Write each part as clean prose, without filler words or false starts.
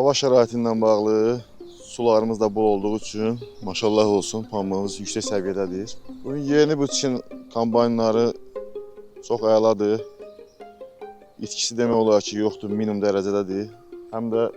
Hava şəraitindən bağlı sularımız da bol olduğu üçün maşallah olsun pambığımız yüksək səviyyədədir. Bugün yeni biçin kombaynları çox əladır. İtkisi demək olar ki, yoxdur, minimum dərəcədədir. Həm də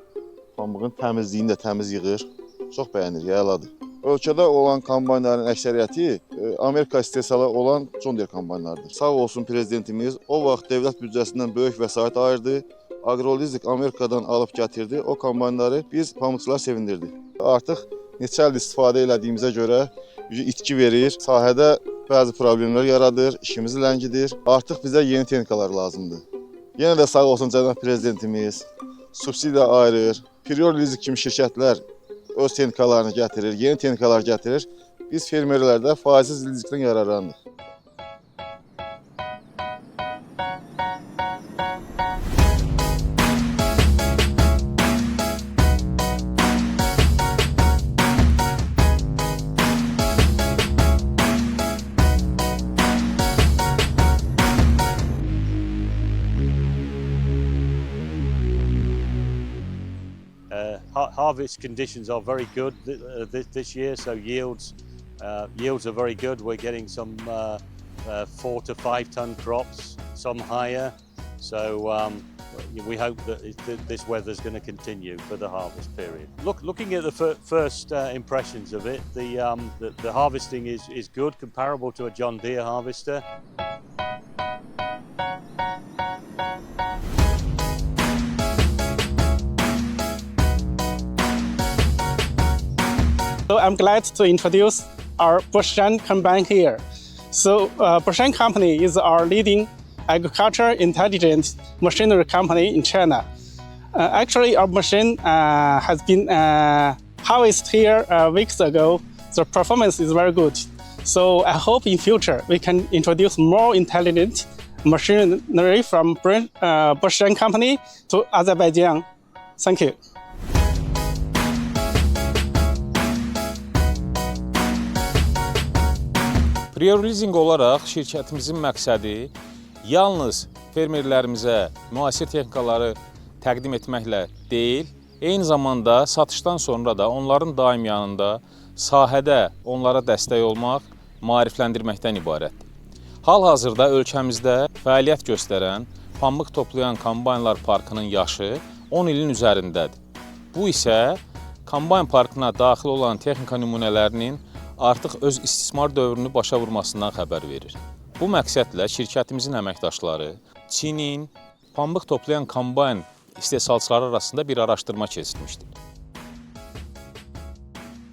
pambığın təmizliyini də təmiz yığır. Çox bəyənir, əladır. Ölkədə olan kombaynların əksəriyyəti Amerika istehsalı olan John Deere kombaynlardır. Sağ olsun prezidentimiz o vaxt dövlət büdcəsindən böyük vəsait ayırdı. Agrolizik Amerikadan alıb gətirdi. O kombaynları biz pambıqçılar sevindirdi. Artıq neçə ildir istifadə elədiyimizə görə itki verir. Sahədə bəzi problemlər yaradır, işimizi ləngidir. Artıq bizə yeni texnikalar lazımdır. Yenə də sağ olsun cənab prezidentimiz subsidiya ayırır. Prior Lizik kimi şirkətlər öz texnikalarını gətirir, yeni texnikalar gətirir. Biz fermerlərdə faizsiz lizikdən yararlanırıq. Harvest conditions are very good this year, so yields are very good. We're getting some 4 to 5 ton crops, some higher. So we hope that this weather is going to continue for the harvest period. Looking at the first impressions of it, the harvesting is good, comparable to a John Deere harvester. So I'm glad to introduce our Boschan combine here. So Boschan company is our leading agriculture intelligent machinery company in China. Actually, our machine has been harvested here weeks ago. The performance is very good. So I hope in future we can introduce more intelligent machinery from Boschan company to Azerbaijan. Thank you. Prior Leasing olaraq şirkətimizin məqsədi yalnız fermerlərimizə müasir texnikaları təqdim etməklə deyil, eyni zamanda satışdan sonra da onların daim yanında sahədə onlara dəstək olmaq, maarifləndirməkdən ibarətdir. Hal-hazırda ölkəmizdə fəaliyyət göstərən pambıq toplayan kombaynlar parkının yaşı 10 ilin üzərindədir. Bu isə kombayn parkına daxil olan texnika nümunələrinin artıq öz istismar dövrünü başa vurmasından xəbər verir. Bu məqsədlə şirkətimizin əməkdaşları Çinin pambıq toplayan kombayn istehsalçıları arasında bir araşdırma keçirmişdir.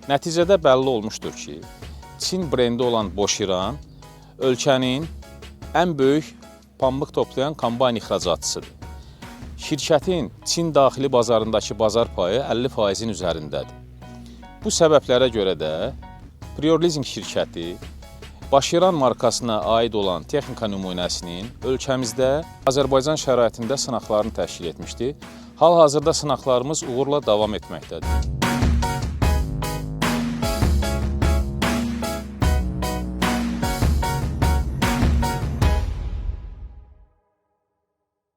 Nəticədə bəlli olmuşdur ki, Çin brendi olan Boşiran ölkənin ən böyük pambıq toplayan kombayn ixracatçısıdır. Şirkətin Çin daxili bazarındakı bazar payı 50%-in üzərindədir. Bu səbəblərə görə də Prior Leasing şirkəti Boşiran markasına aid olan texnika nümunəsinin ölkəmizdə Azərbaycan şəraitində sınaqlarını təşkil etmişdir. Hal-hazırda sınaqlarımız uğurla davam etməkdədir.